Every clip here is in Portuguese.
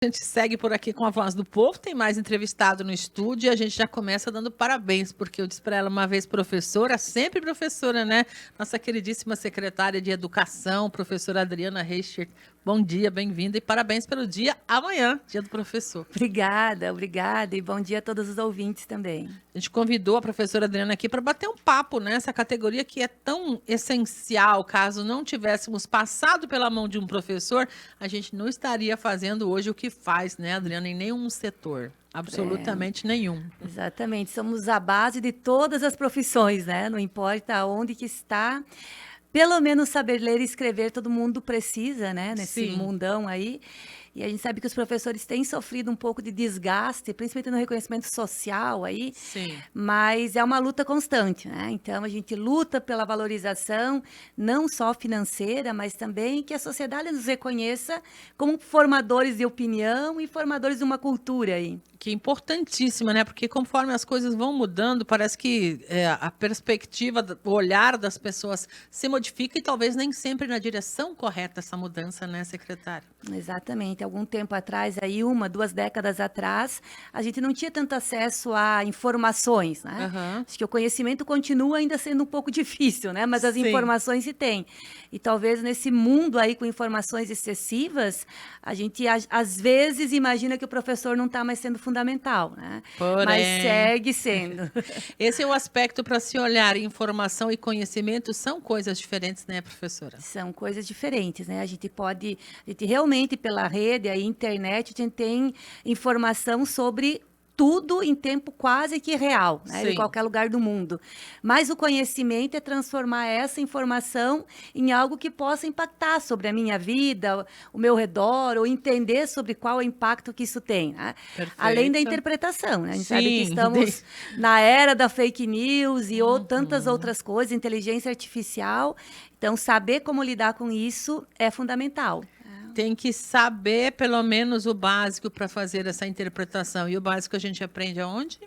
A gente segue por aqui com a Voz do Povo, tem mais entrevistado no estúdio e a gente já começa dando parabéns, porque eu disse para ela uma vez professora, sempre professora, né? Nossa queridíssima secretária de Educação, professora Adriana Reichert. Bom dia, bem-vinda e parabéns pelo dia amanhã, dia do professor. Obrigada, obrigada e bom dia a todos os ouvintes também. A gente convidou a professora Adriana aqui para bater um papo nessa categoria que é tão essencial. Caso não tivéssemos passado pela mão de um professor, a gente não estaria fazendo hoje o que faz, né, Adriana, em nenhum setor. Absolutamente nenhum. Exatamente, somos a base de todas as profissões, né? Não importa onde que está, pelo menos saber ler e escrever todo mundo precisa, né? Nesse Sim. mundão aí. E a gente sabe que os professores têm sofrido um pouco de desgaste, principalmente no reconhecimento social aí, Sim. mas é uma luta constante, né? Então a gente luta pela valorização, não só financeira, mas também que a sociedade nos reconheça como formadores de opinião e formadores de uma cultura aí. Que é importantíssima, né? Porque conforme as coisas vão mudando, parece que a perspectiva, o olhar das pessoas se modifica e talvez nem sempre na direção correta essa mudança, né, secretário? Exatamente. Algum tempo atrás, aí 1, 2 décadas atrás, a gente não tinha tanto acesso a informações, né? Aham. Acho que o conhecimento continua ainda sendo um pouco difícil, né? Mas as Sim. informações se tem. E talvez nesse mundo aí com informações excessivas, a gente às vezes imagina que o professor não está mais sendo fundamental, né? Porém, Mas segue sendo. esse é o aspecto para se olhar. Informação e conhecimento são coisas diferentes, né, professora? São coisas diferentes, né? A gente realmente pela rede, a internet, a gente tem informação sobre tudo em tempo quase que real, né? Sim. Em qualquer lugar do mundo. Mas o conhecimento é transformar essa informação em algo que possa impactar sobre a minha vida, o meu redor, ou entender sobre qual é o impacto que isso tem, né? Além da Perfeito. interpretação, né? A gente sabe que Sim. estamos na era da fake news e tantas outras coisas, inteligência artificial. Então, saber como lidar com isso é fundamental. Tem que saber pelo menos o básico para fazer essa interpretação. E o básico a gente aprende aonde?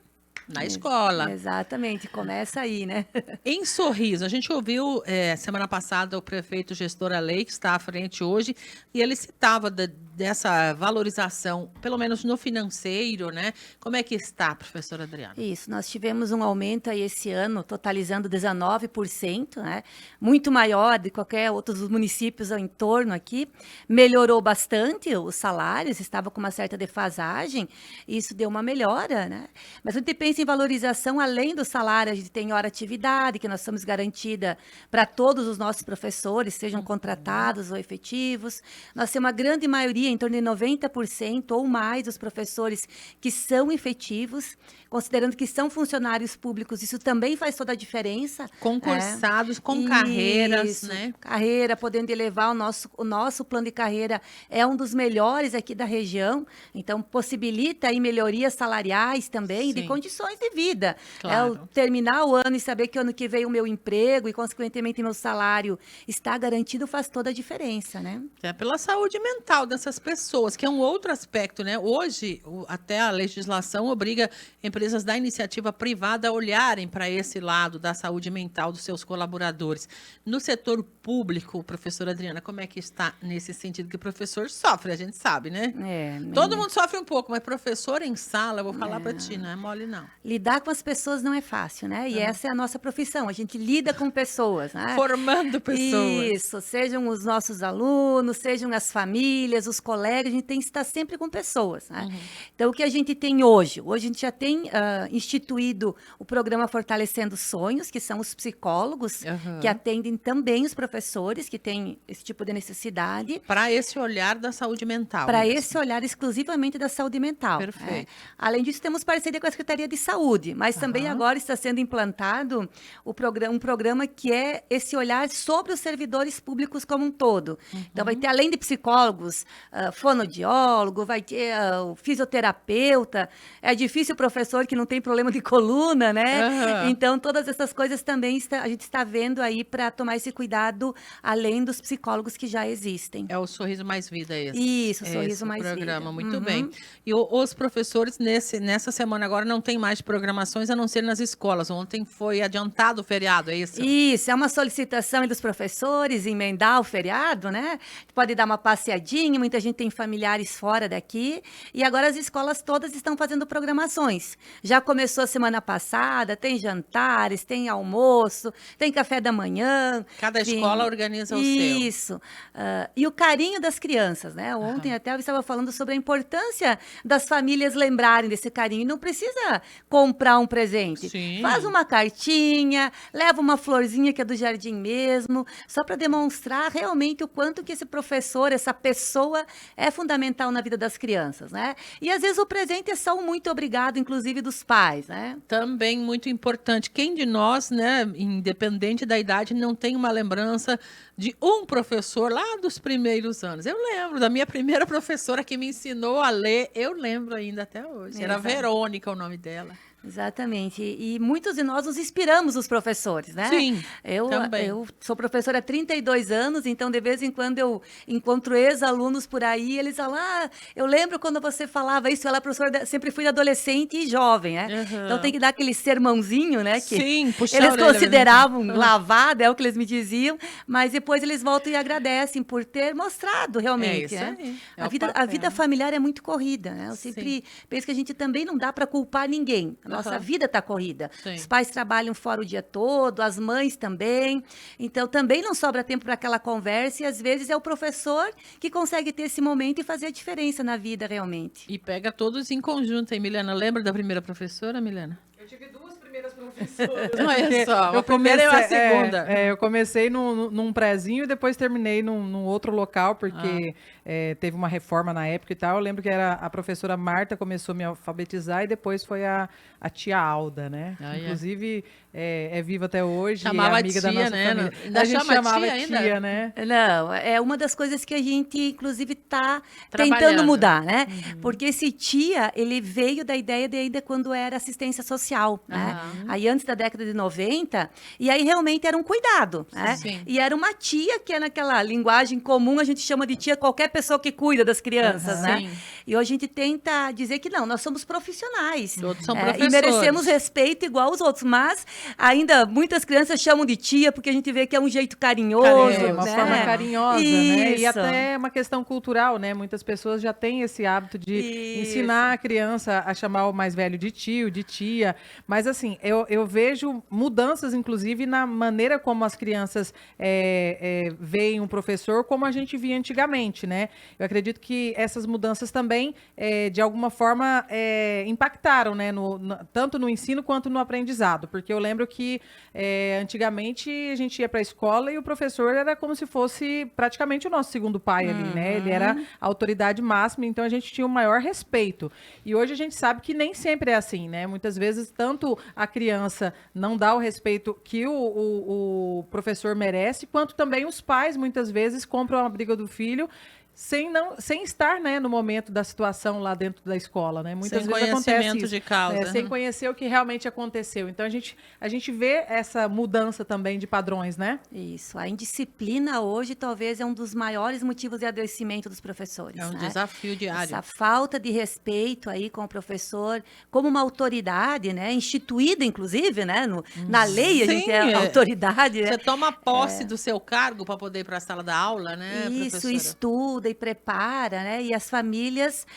Na escola. Exatamente, começa aí, né? Em Sorriso, a gente ouviu semana passada o prefeito gestor Alei, que está à frente hoje, e ele citava dessa valorização, pelo menos no financeiro, né? Como é que está, professora Adriana? Isso, nós tivemos um aumento aí esse ano, totalizando 19%, né? Muito maior de qualquer outro dos municípios ao entorno aqui. Melhorou bastante os salários, estava com uma certa defasagem, e isso deu uma melhora, né? Mas a gente pensa em valorização além do salário, a gente tem hora atividade, que nós estamos garantida para todos os nossos professores, sejam contratados ou efetivos. Nós temos uma grande maioria, em torno de 90% ou mais dos professores que são efetivos, considerando que são funcionários públicos, isso também faz toda a diferença. Concursados com carreiras, né? Carreira, podendo elevar o nosso plano de carreira é um dos melhores aqui da região, então possibilita aí melhorias salariais também, Sim. de condições de vida. Claro. Terminar o ano e saber que ano que vem o meu emprego e, consequentemente, meu salário está garantido faz toda a diferença, né? É pela saúde mental dessas pessoas, que é um outro aspecto, né? Hoje, até a legislação obriga empresas da iniciativa privada a olharem para esse lado da saúde mental dos seus colaboradores. No setor público, professora Adriana, como é que está nesse sentido? Que o professor sofre, a gente sabe, né? Todo mundo sofre um pouco, mas professor em sala, eu vou falar para ti, não é mole não. Lidar com as pessoas não é fácil, né? E essa é a nossa profissão, a gente lida com pessoas, né? Formando pessoas. Isso, sejam os nossos alunos, sejam as famílias, os colegas, a gente tem que estar sempre com pessoas, né? Então, o que a gente tem hoje? Hoje a gente já tem instituído o programa Fortalecendo Sonhos, que são os psicólogos que atendem também os professores que têm esse tipo de necessidade. Para esse olhar da saúde mental. Para esse olhar exclusivamente da saúde mental. Perfeito. Além disso, temos parceria com a Secretaria de Saúde, mas também agora está sendo implantado um programa que é esse olhar sobre os servidores públicos como um todo. Então, vai ter, além de psicólogos, fonoaudiólogo, vai ter o fisioterapeuta. É difícil o professor que não tem problema de coluna, né? Então, todas essas coisas também a gente está vendo aí para tomar esse cuidado, além dos psicólogos que já existem. É o Sorriso Mais Vida esse. Isso, Sorriso Mais programa, Vida. muito bem. E os professores, nessa semana agora, não tem mais de programações a não ser nas escolas. Ontem foi adiantado o feriado, é isso? Isso, é uma solicitação dos professores, emendar o feriado, né? Pode dar uma passeadinha, muita gente tem familiares fora daqui. E agora as escolas todas estão fazendo programações. Já começou a semana passada, tem jantares, tem almoço, tem café da manhã. Cada enfim, escola organiza o seu. Isso. E o carinho das crianças, né? Ontem até eu estava falando sobre a importância das famílias lembrarem desse carinho. E não precisa comprar um presente. Sim. Faz uma cartinha, leva uma florzinha que é do jardim mesmo, só para demonstrar realmente o quanto que esse professor, essa pessoa é fundamental na vida das crianças, né? E às vezes o presente é só um muito obrigado, inclusive dos pais, né? Também muito importante. Quem de nós, né, independente da idade, não tem uma lembrança de um professor lá dos primeiros anos? Eu lembro da minha primeira professora que me ensinou a ler, eu lembro ainda até hoje. Era Exato. Verônica o nome dela. Exatamente. E muitos de nós nos inspiramos nos professores, né? Sim, também. Eu sou professora há 32 anos, então de vez em quando eu encontro ex-alunos por aí, eles falam, eu lembro quando você falava isso, ela professora, sempre fui adolescente e jovem, né? Uhum. Então tem que dar aquele sermãozinho, né? Que Sim, puxar a eles orelha, consideravam né? lavada, é o que eles me diziam, mas depois eles voltam e agradecem por ter mostrado realmente, É isso né? aí, é A o vida, a papel. vida familiar é muito corrida, né? Eu sempre penso que a gente também não dá para culpar ninguém. A nossa vida está corrida. Sim. Os pais trabalham fora o dia todo, as mães também. Então, também não sobra tempo para aquela conversa e, às vezes, é o professor que consegue ter esse momento e fazer a diferença na vida, realmente. E pega todos em conjunto, hein, Milena? Lembra da primeira professora, Milena? Eu tive duas primeiras professoras. Olha só, a primeira e a segunda. Eu comecei num prézinho e depois terminei num outro local, porque teve uma reforma na época e tal. Eu lembro que era a professora Marta começou a me alfabetizar e depois foi a tia Alda, né? Inclusive, é viva até hoje, Chamava é amiga da tia, nossa né? família. Ainda A gente chama chamava tia ainda? tia, né? Não, é uma das coisas que a gente, inclusive, está Trabalhando. tentando mudar, né? Porque esse tia, ele veio da ideia de ainda quando era assistência social, né? Aí antes da década de 90, e aí realmente era um cuidado, né? Sim. E era uma tia, que é naquela linguagem comum, a gente chama de tia qualquer pessoa que cuida das crianças, né? Sim. E hoje a gente tenta dizer que não, nós somos profissionais. Todos são e professores. merecemos respeito igual aos outros, mas ainda muitas crianças chamam de tia porque a gente vê que é um jeito carinhoso, É uma né? forma carinhosa, né? E Isso. até uma questão cultural, né? Muitas pessoas já têm esse hábito de Isso. ensinar a criança a chamar o mais velho de tio, de tia. Mas, assim, eu vejo mudanças, inclusive, na maneira como as crianças veem um professor, como a gente via antigamente, né? Eu acredito que essas mudanças também, de alguma forma, impactaram, né? Tanto no ensino quanto no aprendizado. Porque eu lembro que antigamente a gente ia para a escola e o professor era como se fosse praticamente o nosso segundo pai ali, né? Ele era a autoridade máxima, então a gente tinha o maior respeito. E hoje a gente sabe que nem sempre é assim, né? Muitas vezes, tanto a criança não dá o respeito que o professor merece, quanto também os pais, muitas vezes, compram a briga do filho sem estar, né, no momento da situação lá dentro da escola, né? Muitas Sem vezes acontece conhecimento isso, de causa. né? Sem conhecer o que realmente aconteceu. Então a gente vê essa mudança também de padrões, né? Isso. A indisciplina hoje talvez é um dos maiores motivos de adoecimento dos professores. É um né? desafio diário. Essa falta de respeito aí com o professor, como uma autoridade, né? Instituída, inclusive, né? Na lei a gente é autoridade. Né? Você toma posse do seu cargo para poder ir para a sala da aula, né, Isso, professora? estuda e prepara, né? E as famílias,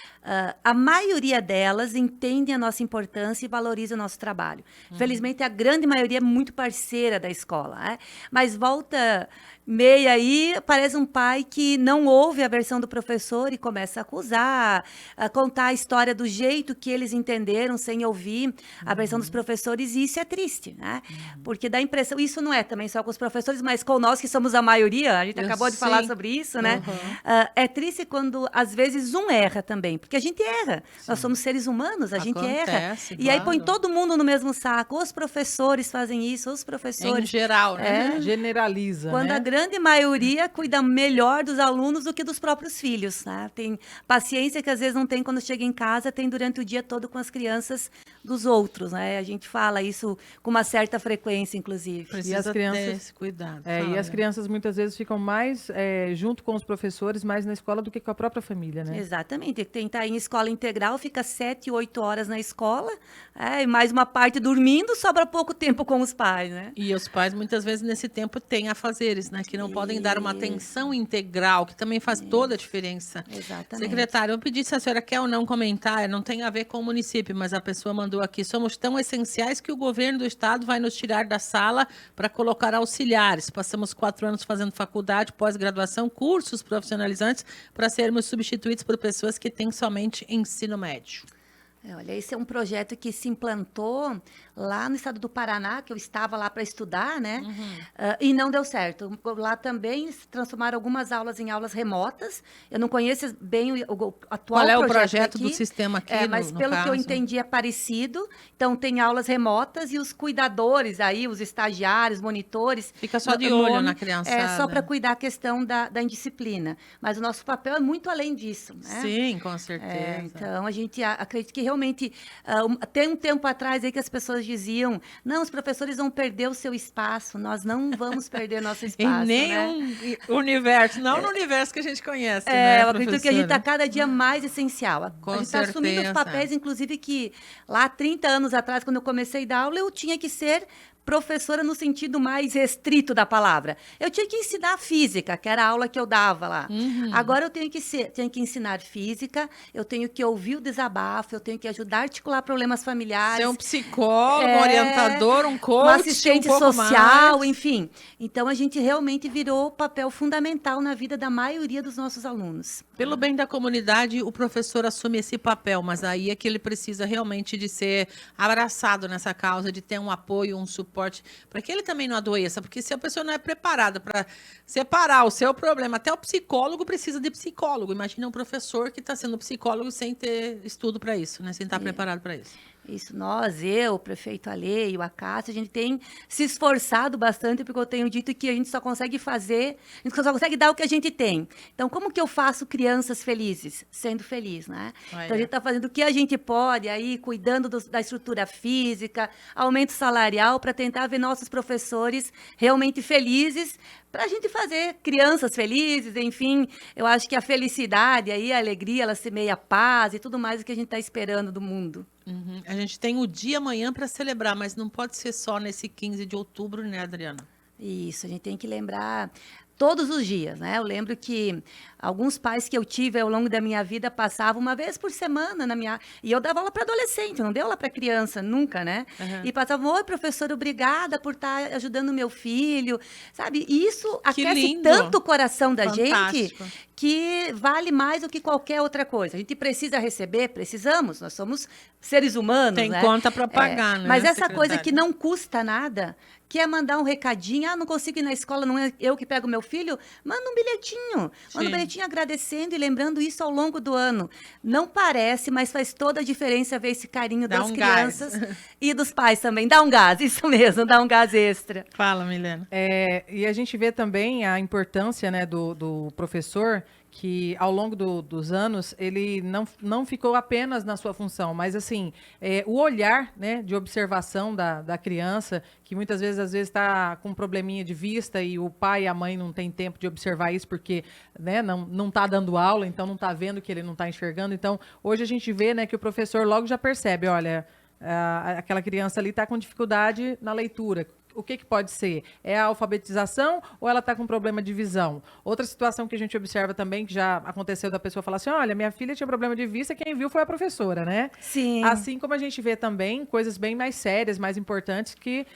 a maioria delas entendem a nossa importância e valorizam o nosso trabalho. Felizmente, a grande maioria é muito parceira da escola, né? Mas volta meia aí, parece um pai que não ouve a versão do professor e começa a acusar, a contar a história do jeito que eles entenderam, sem ouvir a versão dos professores, e isso é triste, né? Porque dá a impressão, isso não é também só com os professores, mas com nós que somos a maioria, a gente acabou de falar sobre isso, né? É triste quando, às vezes, um erra também, porque a gente erra. Nós somos seres humanos, a gente erra. E aí põe todo mundo no mesmo saco. Os professores fazem isso, os professores. Em geral, né? Generaliza, Quando né? a grande maioria cuida melhor dos alunos do que dos próprios filhos, né? Tem paciência que às vezes não tem quando chega em casa, tem durante o dia todo com as crianças dos outros, né? A gente fala isso com uma certa frequência, inclusive. Precisa as crianças- ter esse cuidado. E Fala, as crianças muitas vezes ficam mais junto com os professores, mais na escola do que com a própria família, né? Exatamente. Tem que estar em escola integral, fica 7, 8 horas na escola, e mais uma parte dormindo, sobra pouco tempo com os pais, né? E os pais, muitas vezes, nesse tempo, têm afazeres, né? Que não podem dar uma atenção integral, que também faz toda a diferença. Exatamente. Secretária, eu pedi se a senhora quer ou não comentar, não tem a ver com o município, mas a pessoa mandou aqui, somos tão essenciais que o governo do estado vai nos tirar da sala para colocar auxiliares. Passamos 4 anos fazendo faculdade, pós-graduação, cursos profissionalizantes, para sermos substituídos por pessoas que têm somente ensino médio. Olha, esse é um projeto que se implantou lá no estado do Paraná, que eu estava lá para estudar, né? E não deu certo. Lá também se transformaram algumas aulas em aulas remotas. Eu não conheço bem o atual Qual é o projeto projeto aqui, do sistema aqui, mas no pelo que eu caso? entendi é parecido. Então, tem aulas remotas e os cuidadores aí, os estagiários, monitores... Fica só de olho na criançada. É, só para cuidar a questão da indisciplina. Mas o nosso papel é muito além disso, né? Sim, com certeza. Então, a gente acredita que realmente, tem um tempo atrás aí que as pessoas diziam, não, os professores vão perder o seu espaço, nós não vamos perder nosso espaço, Em nenhum universo, não no universo que a gente conhece, né, eu acredito que a gente está professora? cada dia mais essencial. Com a gente está assumindo os certeza. papéis, inclusive, que lá 30 anos atrás, quando eu comecei a dar aula, eu tinha que ser professora no sentido mais restrito da palavra. Eu tinha que ensinar física, que era a aula que eu dava lá. Agora eu tenho que ensinar física, eu tenho que ouvir o desabafo, eu tenho que ajudar a articular problemas familiares. Ser um psicólogo, um orientador, um coach, uma assistente um pouco social, mais. enfim. Então, a gente realmente virou papel fundamental na vida da maioria dos nossos alunos. Pelo bem da comunidade, o professor assume esse papel, mas aí é que ele precisa realmente de ser abraçado nessa causa, de ter um apoio, um suporte, para que ele também não adoeça, porque se a pessoa não é preparada para separar o seu problema, até o psicólogo precisa de psicólogo. Imagina um professor que está sendo psicólogo sem ter estudo para isso, né? Sem estar preparado para isso. Isso, eu, o prefeito Ale e o Acácio, a gente tem se esforçado bastante, porque eu tenho dito que a gente só consegue fazer, a gente só consegue dar o que a gente tem. Então, como que eu faço crianças felizes? Sendo feliz, né? Olha. Então, a gente está fazendo o que a gente pode aí, cuidando da estrutura física, aumento salarial, para tentar ver nossos professores realmente felizes, para a gente fazer crianças felizes, enfim, eu acho que a felicidade aí, a alegria, ela semeia a paz e tudo mais o que a gente está esperando do mundo. A gente tem o dia amanhã para celebrar, mas não pode ser só nesse 15 de outubro, né, Adriana? Isso, a gente tem que lembrar todos os dias, né? Eu lembro que alguns pais que eu tive ao longo da minha vida passavam uma vez por semana e eu dava aula para adolescente, não dei aula para criança, nunca, né? E passavam, oi, professora, obrigada por estar ajudando meu filho, sabe? E isso aquece lindo. tanto o coração da gente Fantástico. que vale mais do que qualquer outra coisa. A gente precisa receber, precisamos, nós somos seres humanos, Tem né? conta para pagar, né, Mas essa coisa secretária? que não custa nada, que é mandar um recadinho, não consigo ir na escola, não é eu que pego meu filho, manda um bilhetinho. Manda Sim. um bilhetinho agradecendo e lembrando isso ao longo do ano. Não parece, mas faz toda a diferença ver esse carinho Dá das um crianças gás. e dos pais também. Dá um gás, isso mesmo, dá um gás extra. Fala, Milena. E a gente vê também a importância, né, do professor, que ao longo dos anos ele não ficou apenas na sua função, mas assim, o olhar, né, de observação da criança, que muitas vezes, às vezes está com um probleminha de vista e o pai e a mãe não tem tempo de observar isso porque, né, não está dando aula, então não está vendo que ele não está enxergando. Então, hoje a gente vê, né, que o professor logo já percebe, olha, aquela criança ali está com dificuldade na leitura. O que pode ser? É a alfabetização ou ela está com problema de visão? Outra situação que a gente observa também, que já aconteceu da pessoa falar assim, olha, minha filha tinha problema de vista, quem viu foi a professora, né? Sim. Assim como a gente vê também coisas bem mais sérias, mais importantes, que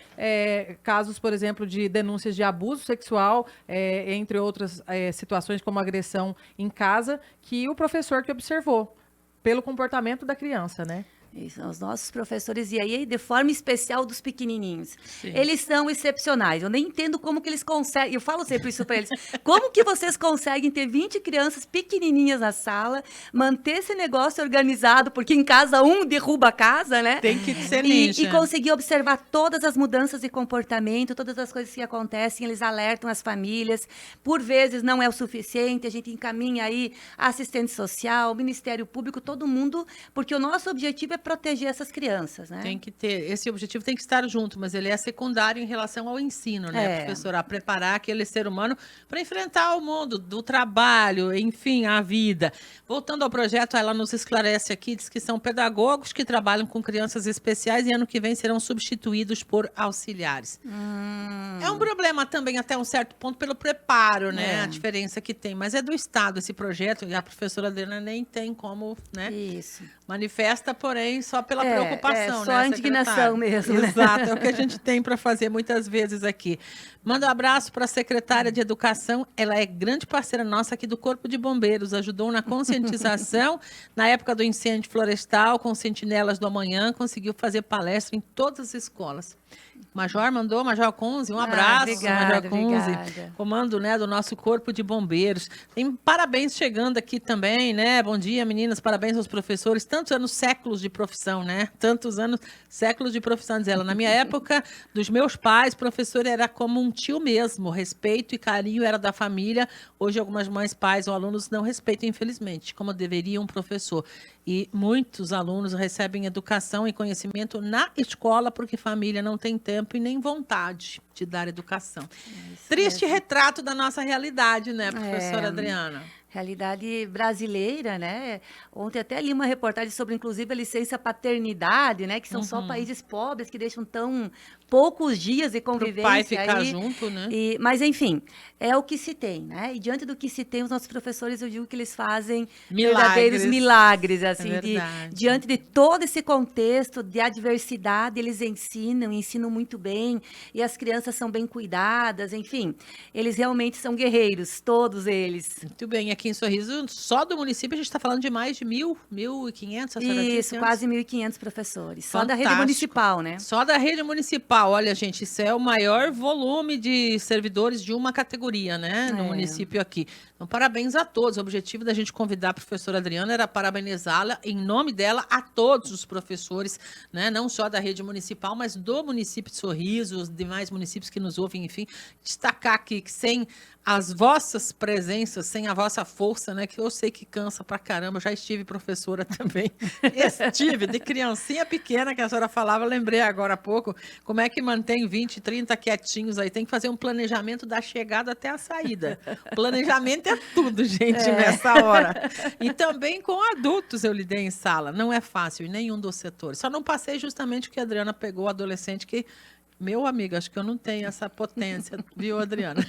casos, por exemplo, de denúncias de abuso sexual, entre outras situações como agressão em casa, que o professor que observou pelo comportamento da criança, né? Isso, os nossos professores, e aí de forma especial dos pequenininhos. Sim. Eles são excepcionais. Eu nem entendo como que eles conseguem, eu falo sempre isso para eles, como que vocês conseguem ter 20 crianças pequenininhas na sala, manter esse negócio organizado, porque em casa um derruba a casa, né? Tem que ser E ninja. conseguir observar todas as mudanças de comportamento, todas as coisas que acontecem, eles alertam as famílias. Por vezes não é o suficiente, a gente encaminha aí assistente social, Ministério Público, todo mundo, porque o nosso objetivo é proteger essas crianças, né? Tem que ter, esse objetivo tem que estar junto, mas ele é secundário em relação ao ensino, né, professora? A preparar aquele ser humano para enfrentar o mundo do trabalho, enfim, a vida. Voltando ao projeto, ela nos esclarece aqui, diz que são pedagogos que trabalham com crianças especiais e ano que vem serão substituídos por auxiliares. É um problema também até um certo ponto pelo preparo, né? A diferença que tem, mas é do Estado esse projeto e a professora Adriana nem tem como, né? Isso. Manifesta, porém, só pela preocupação, só né, a indignação secretária? mesmo, né? Exato, é o que a gente tem para fazer muitas vezes aqui. Manda um abraço para a secretária de Educação, ela é grande parceira nossa aqui do Corpo de Bombeiros, ajudou na conscientização na época do incêndio florestal, com Sentinelas do Amanhã, conseguiu fazer palestra em todas as escolas. Major mandou, Major Kunze, um abraço, obrigada, Major Kunze, obrigada. comando, né, do nosso Corpo de Bombeiros. Tem parabéns chegando aqui também, né? Bom dia, meninas, parabéns aos professores. Tantos anos, séculos de profissão, né? Tantos anos, séculos de profissão, diz ela. Na minha época, dos meus pais, professor era como um tio mesmo, respeito e carinho era da família. Hoje, algumas mães, pais ou alunos não respeitam, infelizmente, como deveria um professor. E muitos alunos recebem educação e conhecimento na escola porque família não tem tempo e nem vontade de dar educação. Triste retrato da nossa realidade, né, professora Adriana? Realidade brasileira, né? Ontem até li uma reportagem sobre, inclusive, a licença paternidade, né? Que são só países pobres que deixam tão poucos dias de convivência. Pro pai ficar aí. junto, né? Mas, enfim, é o que se tem, né? E diante do que se tem, os nossos professores, eu digo que eles fazem verdadeiros milagres, assim. Diante de todo esse contexto de adversidade, eles ensinam muito bem, e as crianças são bem cuidadas, enfim. Eles realmente são guerreiros, todos eles. Muito bem, aqui em Sorriso, só do município, a gente está falando de mais de 1.500, a senhora Isso, disse quase 1.500 professores. Só da rede Fantástico. municipal, né? Só da rede municipal. Olha, gente, isso é o maior volume de servidores de uma categoria, né? No município aqui. Então, parabéns a todos. O objetivo da gente convidar a professora Adriana era parabenizá-la, em nome dela, a todos os professores, né? Não só da rede municipal, mas do município de Sorriso, os demais municípios que nos ouvem, enfim. Destacar aqui que sem as vossas presenças, sem a vossa força, né? Que eu sei que cansa pra caramba. Já estive professora também. Estive, de criancinha pequena, que a senhora falava, lembrei agora há pouco, como é que mantém 20, 30 quietinhos aí. Tem que fazer um planejamento da chegada até a saída. Planejamento é tudo, gente, nessa hora. E também com adultos eu lidei em sala. Não é fácil, em nenhum dos setores. Só não passei justamente o que a Adriana pegou, adolescente que... Meu amigo, acho que eu não tenho essa potência, viu, Adriana?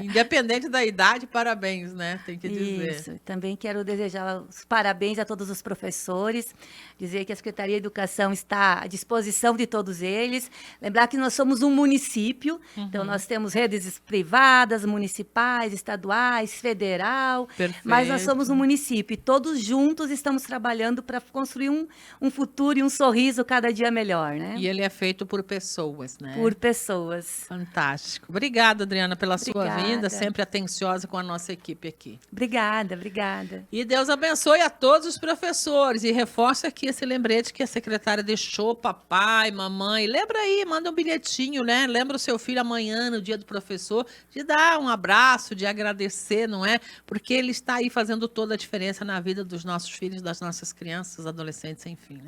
Independente da idade, parabéns, né? Tem que dizer. Isso. Também quero desejar os parabéns a todos os professores, dizer que a Secretaria de Educação está à disposição de todos eles. Lembrar que nós somos um município, então nós temos redes privadas, municipais, estaduais, federal, mas nós somos um município e todos juntos estamos trabalhando para construir um futuro e um sorriso cada dia melhor, né? E ele é feito por pessoas, né? Por pessoas. Fantástico. Obrigada, Adriana, pela sua vinda, sempre atenciosa com a nossa equipe aqui. Obrigada, obrigada. E Deus abençoe a todos os professores. E reforça aqui esse lembrete que a secretária deixou, papai, mamãe. Lembra aí, manda um bilhetinho, né? Lembra o seu filho amanhã, no dia do professor, de dar um abraço, de agradecer, não é? Porque ele está aí fazendo toda a diferença na vida dos nossos filhos, das nossas crianças, adolescentes, enfim.